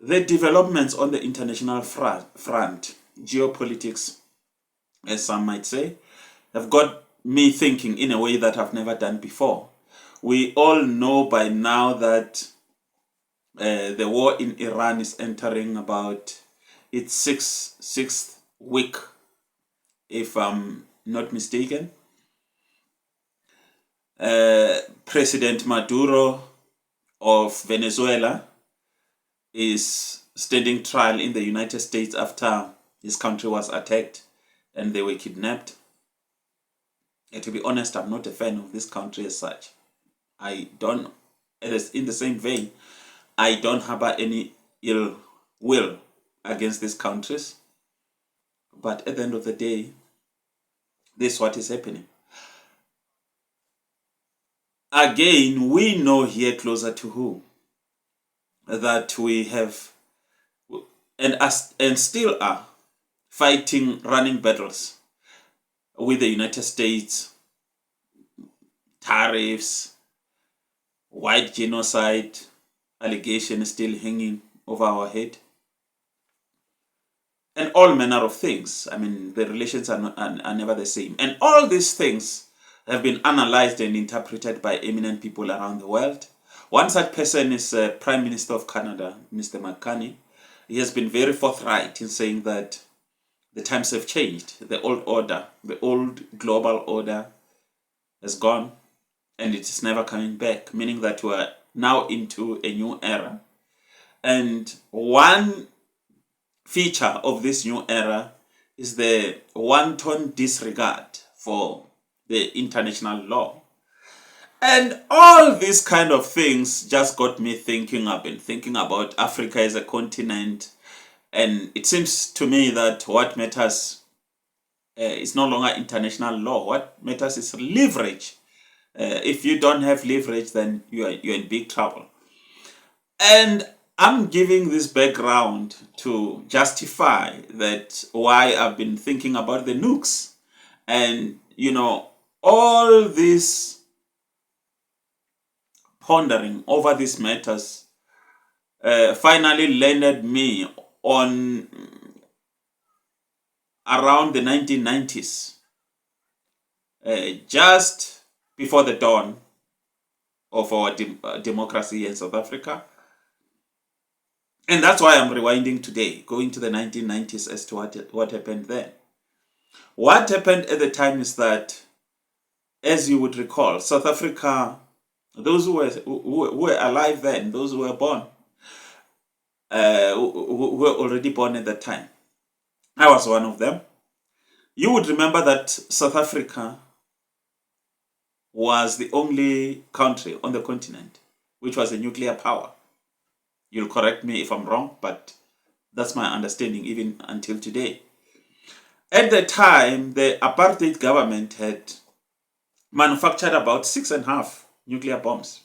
The developments on the international front, geopolitics, as some might say, have got me thinking in a way that I've never done before. We all know by now that the war in Iran is entering about its sixth week, if I'm not mistaken. President Maduro of Venezuela is standing trial in the United States after his country was attacked and they were kidnapped. And to be honest, I'm not a fan of this country as such. I don't, in the same vein, I don't harbor any ill will against these countries. But at the end of the day, this is what is happening. Again, we know here closer to who that we have and still are fighting running battles with the United States, tariffs, white genocide allegation is still hanging over our head, and all manner of things. I mean, the relations are never the same. And all these things have been analyzed and interpreted by eminent people around the world. One such person is Prime Minister of Canada, Mr. McCartney. He has been very forthright in saying that the times have changed. The old order, the old global order has gone and it is never coming back, meaning that we are now into a new era. And one feature of this new era is the wanton disregard for the international law. And all these kind of things just got me thinking. I've been thinking about Africa as a continent, and it seems to me that what matters is no longer international law. What matters is leverage. If you don't have leverage, then you're in big trouble. And I'm giving this background to justify that why I've been thinking about the nukes. And, all this pondering over these matters finally landed me on around the 1990s, just before the dawn of our democracy in South Africa. And that's why I'm rewinding today, going to the 1990s as to what happened then. What happened at the time is that, as you would recall, South Africa, those who were alive then, those who were born, who were already born at that time. I was one of them. You would remember that South Africa was the only country on the continent which was a nuclear power. You'll correct me if I'm wrong, but that's my understanding even until today. At the time, the apartheid government had manufactured about 6.5 nuclear bombs.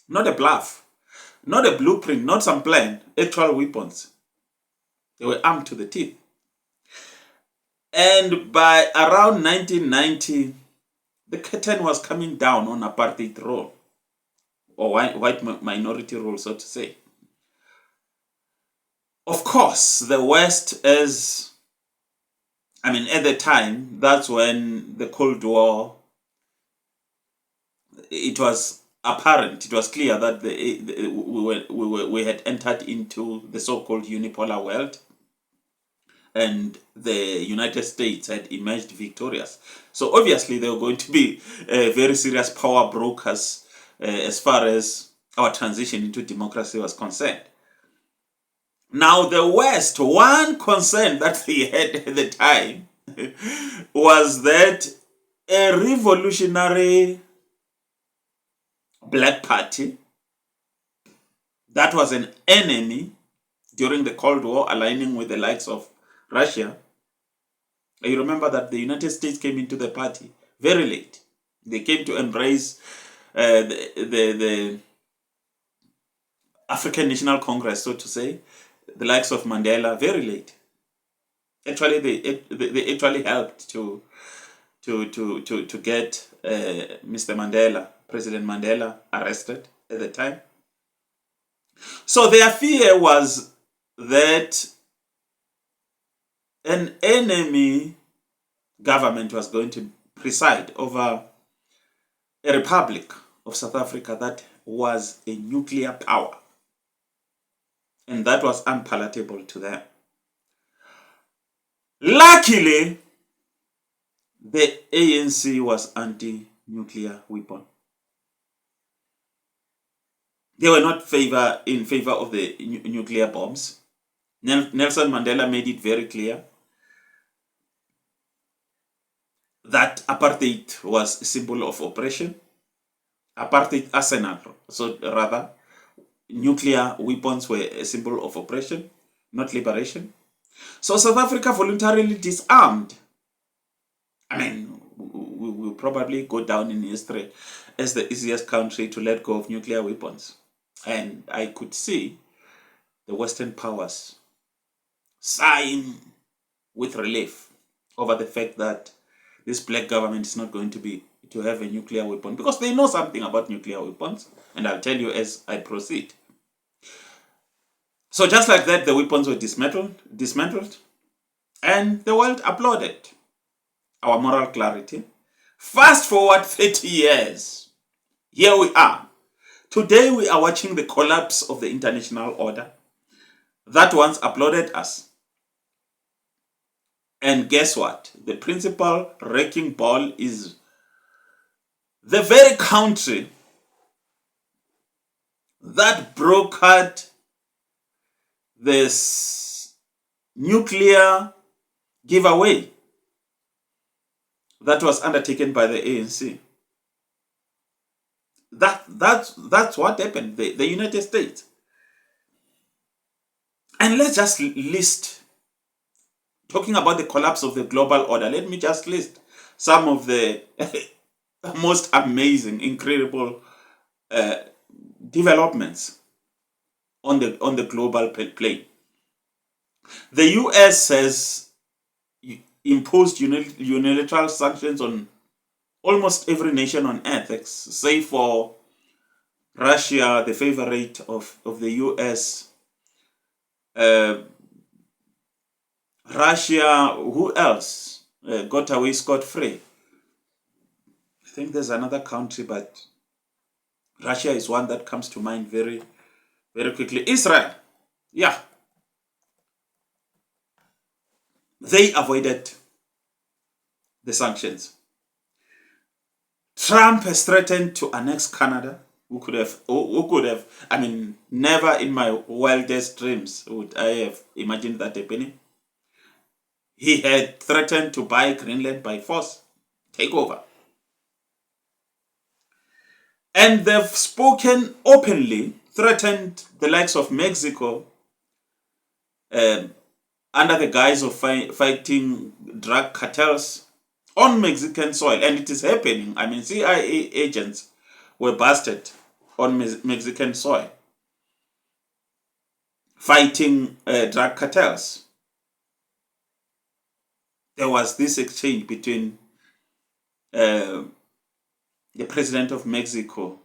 Not a bluff, not a blueprint, not some plan, actual weapons. They were armed to the teeth. And by around 1990, the curtain was coming down on apartheid rule, or white minority rule, so to say. Of course, the West at the time, that's when the Cold War, it was apparent, it was clear that we had entered into the so-called unipolar world, and the United States had emerged victorious. So obviously there were going to be very serious power brokers as far as our transition into democracy was concerned. Now the West, one concern that they had at the time was that a revolutionary Black Party that was an enemy during the Cold War, aligning with the likes of Russia. You remember that the United States came into the party very late. They came to embrace the African National Congress, so to say, the likes of Mandela, very late. Actually, they actually helped to get Mr. Mandela, President Mandela, arrested at the time. So their fear was that an enemy government was going to preside over a republic of South Africa that was a nuclear power. And that was unpalatable to them. Luckily, the ANC was anti-nuclear weapon. They were not in favor of the nuclear bombs. Nelson Mandela made it very clear that apartheid was a symbol of oppression. Apartheid arsenal, so rather, nuclear weapons were a symbol of oppression, not liberation. So South Africa voluntarily disarmed. I mean, we will probably go down in history as the easiest country to let go of nuclear weapons. And I could see the Western powers sighing with relief over the fact that this black government is not going to have a nuclear weapon, because they know something about nuclear weapons, and I'll tell you as I proceed. So just like that, the weapons were dismantled, and the world applauded our moral clarity. Fast forward 30 years, here we are. Today we are watching the collapse of the international order that once applauded us. And guess what? The principal wrecking ball is the very country that brokered this nuclear giveaway that was undertaken by the ANC. That's what happened, the United States. And let's just list, talking about the collapse of the global order, let me just list some of the most amazing, incredible developments on the global plane. The US has imposed unilateral sanctions on almost every nation on earth, save for Russia, the favorite of the US. Russia, who else got away scot-free? I think there's another country, but Russia is one that comes to mind very, very quickly. Israel, yeah. They avoided the sanctions. Trump has threatened to annex Canada. Who could have, I mean, never in my wildest dreams would I have imagined that happening. He had threatened to buy Greenland by force, take over. And they've spoken openly, threatened the likes of Mexico under the guise of fighting drug cartels on Mexican soil. And it is happening. I mean, CIA agents were busted on Mexican soil fighting drug cartels. There was this exchange between the president of Mexico,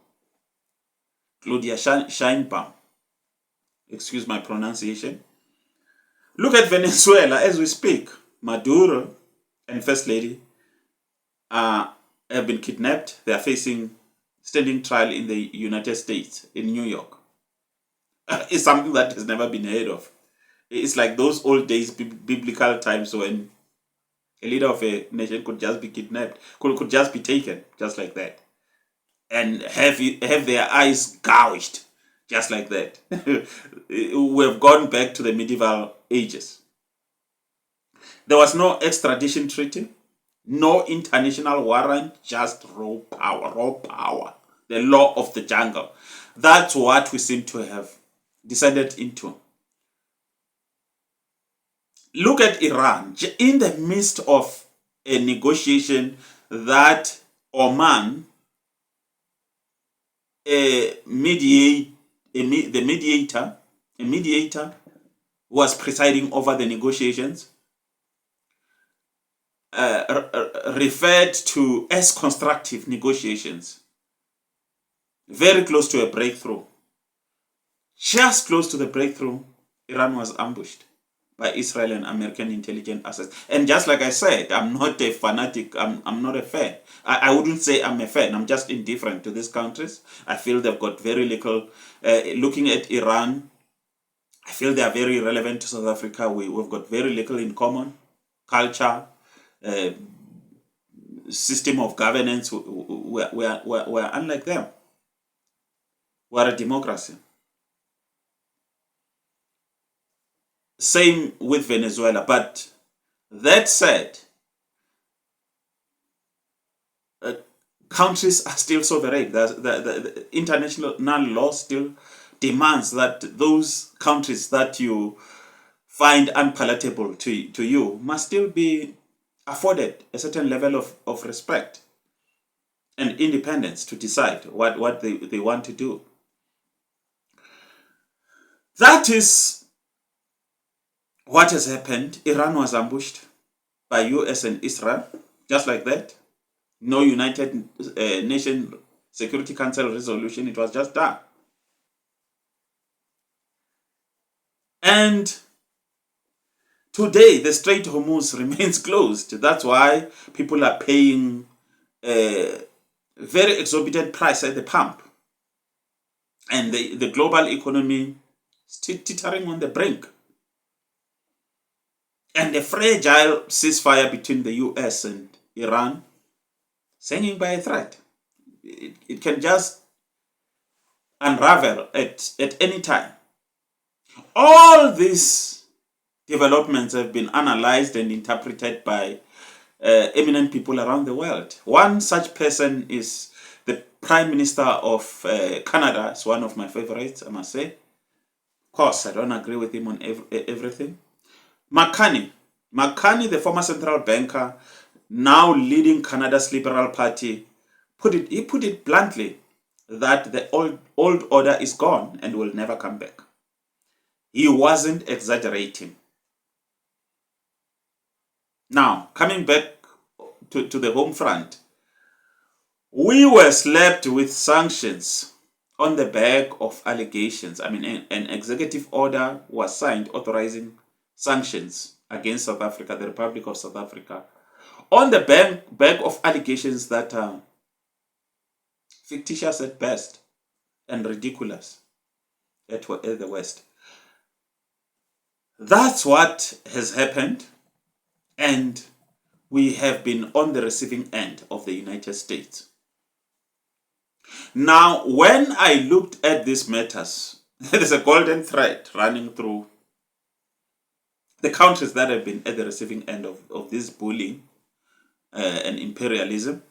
Claudia Sheinbaum, excuse my pronunciation. Look at Venezuela as we speak. Maduro and First Lady have been kidnapped. They are facing standing trial in the United States, in New York. It's something that has never been heard of. It's like those old days, biblical times, when a leader of a nation could just be kidnapped, could just be taken, just like that, and have their eyes gouged, just like that. We've gone back to the medieval ages. There was no extradition treaty, no international warrant, just raw power, the law of the jungle. That's what we seem to have descended into. Look at Iran. In the midst of a negotiation that Oman, the mediator was presiding over the negotiations, referred to as constructive negotiations, very close to a breakthrough. Just close to the breakthrough, Iran was ambushed by Israel and American intelligence assets. And just like I said, I'm not a fanatic, I'm not a fan. I wouldn't say I'm a fan, I'm just indifferent to these countries. I feel they've got very little. Looking at Iran, I feel they are very relevant to South Africa. We've got very little in common. Culture, system of governance, we're unlike them. We're a democracy. Same with Venezuela. But that said, countries are still sovereign. The international law still demands that those countries that you find unpalatable to you must still be afforded a certain level of respect and independence to decide what they want to do. That is what has happened. Iran was ambushed by US and Israel, just like that. No United Nations Security Council resolution, it was just done. And today, the Strait of Hormuz remains closed. That's why people are paying a very exorbitant price at the pump. And the global economy is teetering on the brink. And the fragile ceasefire between the US and Iran is hanging by a thread. It can just unravel at any time. All these developments have been analyzed and interpreted by eminent people around the world. One such person is the Prime Minister of Canada. It's one of my favorites, I must say. Of course, I don't agree with him on everything. McCartney, the former central banker, now leading Canada's Liberal Party, put it bluntly that the old order is gone and will never come back. He wasn't exaggerating. Now, coming back to the home front, we were slapped with sanctions on the back of allegations. I mean, an executive order was signed authorizing sanctions against South Africa, the Republic of South Africa, on the back of allegations that are fictitious at best and ridiculous at the West. That's what has happened, and we have been on the receiving end of the United States. Now, when I looked at these matters, there's a golden thread running through the countries that have been at the receiving end of this bullying and imperialism.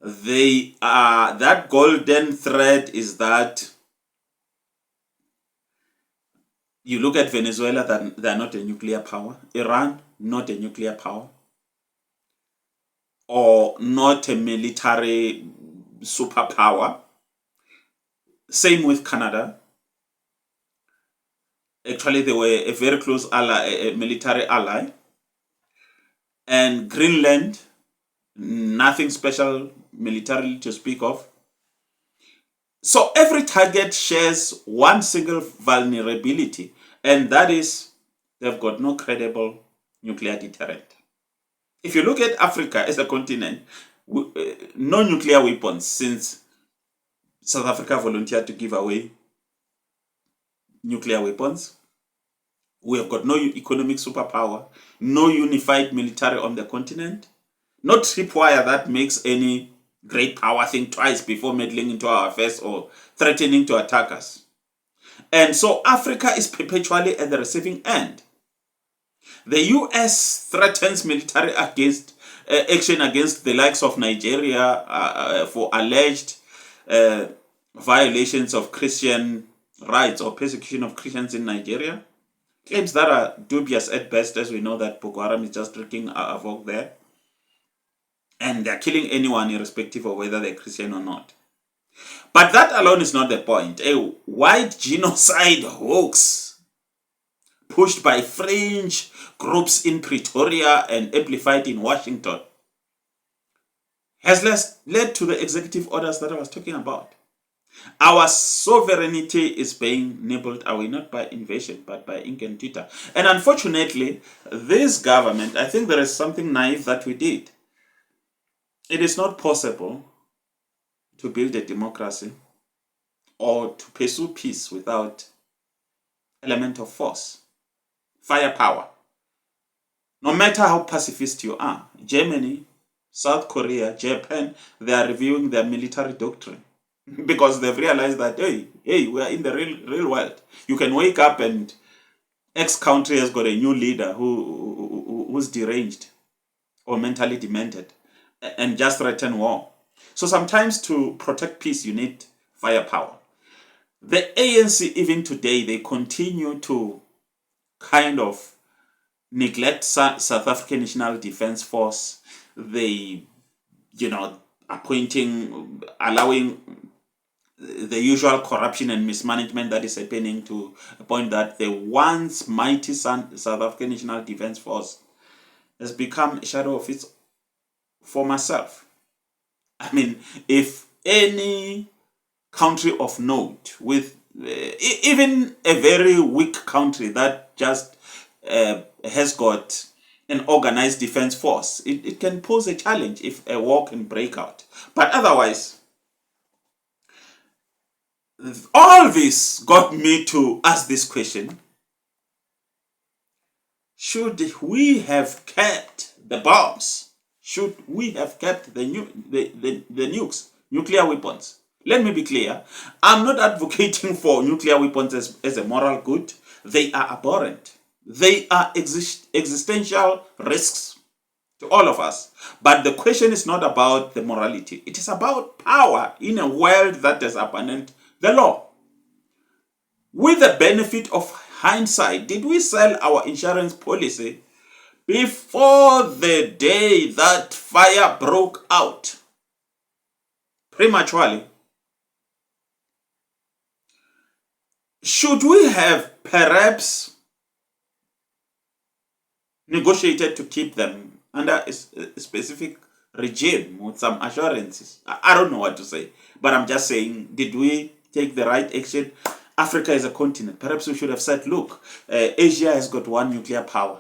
That golden thread is that you look at Venezuela, that they're not a nuclear power. Iran, not a nuclear power. Or not a military superpower. Same with Canada. Actually, they were a very close ally, a military ally. And Greenland, nothing special militarily to speak of. So every target shares one single vulnerability, and that is they've got no credible nuclear deterrent. If you look at Africa as a continent, no nuclear weapons since South Africa volunteered to give away nuclear weapons. We have got no economic superpower, no unified military on the continent, no tripwire that makes any great power think twice before meddling into our affairs or threatening to attack us. And so Africa is perpetually at the receiving end. The US threatens military action against the likes of Nigeria for alleged violations of Christian rights or persecution of Christians in Nigeria. Claims that are dubious at best, as we know that Boko Haram is just wreaking havoc there. And they're killing anyone irrespective of whether they're Christian or not. But that alone is not the point. A white genocide hoax pushed by fringe groups in Pretoria and amplified in Washington has led to the executive orders that I was talking about. Our sovereignty is being nibbled away, not by invasion, but by ink and Twitter. And unfortunately, this government, I think there is something naive that we did. It is not possible to build a democracy or to pursue peace without element of force, firepower. No matter how pacifist you are, Germany, South Korea, Japan, they are reviewing their military doctrine because they've realized that, hey, we are in the real world. You can wake up and X country has got a new leader who's deranged or mentally demented and just threaten war. So sometimes to protect peace, you need firepower. The ANC, even today, they continue to kind of neglect South African National Defence Force. They, allowing the usual corruption and mismanagement that is happening to a point that the once mighty South African National Defence Force has become a shadow of its former self. I mean, if any country of note with even a very weak country that just has got an organized defense force, it can pose a challenge if a war can break out. But otherwise, all this got me to ask this question: should we have kept the bombs? Should we have kept the nukes, nuclear weapons? Let me be clear. I'm not advocating for nuclear weapons as a moral good. They are abhorrent. They are existential risks to all of us. But the question is not about the morality. It is about power in a world that has abandoned the law. With the benefit of hindsight, did we sell our insurance policy before the day that fire broke out prematurely? Should we have perhaps negotiated to keep them under a specific regime with some assurances? I don't know what to say, but I'm just saying, did we take the right action? Africa is a continent. Perhaps we should have said, look, Asia has got one nuclear power.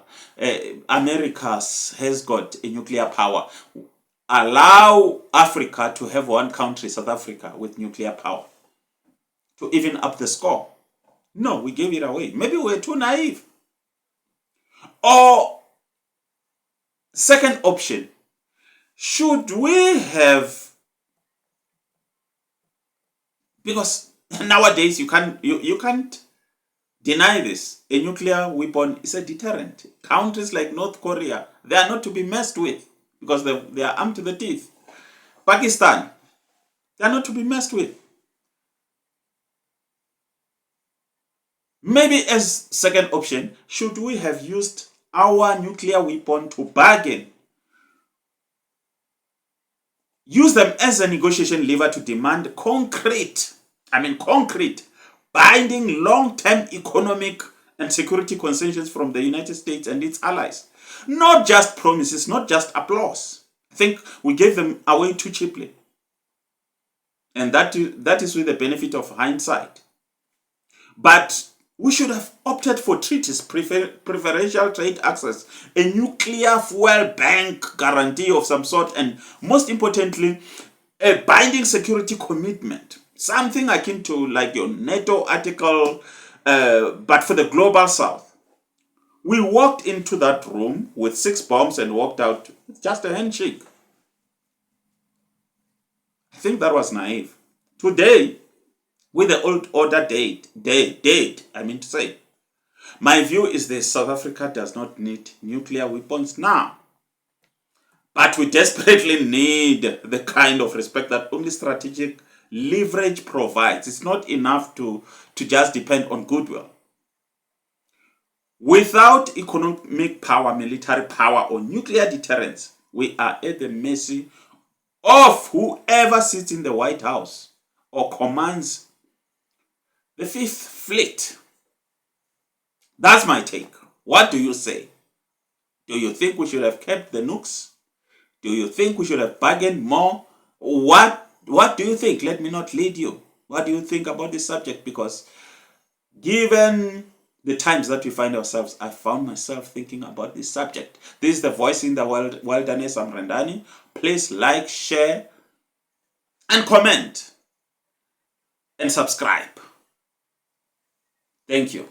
Americas has got a nuclear power. Allow Africa to have one country, South Africa, with nuclear power to even up the score. No, we gave it away. Maybe we're too naive. Or, second option, should we have, because nowadays you can't deny this, a nuclear weapon is a deterrent. Countries like North Korea, they are not to be messed with because they are armed to the teeth. Pakistan, they are not to be messed with. Maybe as second option, should we have used our nuclear weapon to bargain? Use them as a negotiation lever to demand concrete, binding long-term economic and security concessions from the United States and its allies. Not just promises, not just applause. I think we gave them away too cheaply. And that is with the benefit of hindsight. But we should have opted for treaties, preferential trade access, a nuclear fuel bank guarantee of some sort, and most importantly, a binding security commitment. Something akin to like your NATO article, but for the global south. We walked into that room with 6 bombs and walked out with just a handshake. I think that was naive. Today, with the old order my view is that South Africa does not need nuclear weapons now. But we desperately need the kind of respect that only strategic leverage provides. It's not enough to just depend on goodwill. Without economic power, military power, or nuclear deterrence, we are at the mercy of whoever sits in the White House or commands the Fifth Fleet. That's my take. What do you say? Do you think we should have kept the nukes? Do you think we should have bargained more? What do you think? Let me not lead you. What do you think about this subject? Because given the times that we find ourselves, I found myself thinking about this subject. This is the Voice in the Wilderness. I'm Rendani. Please like, share, and comment, and subscribe. Thank you.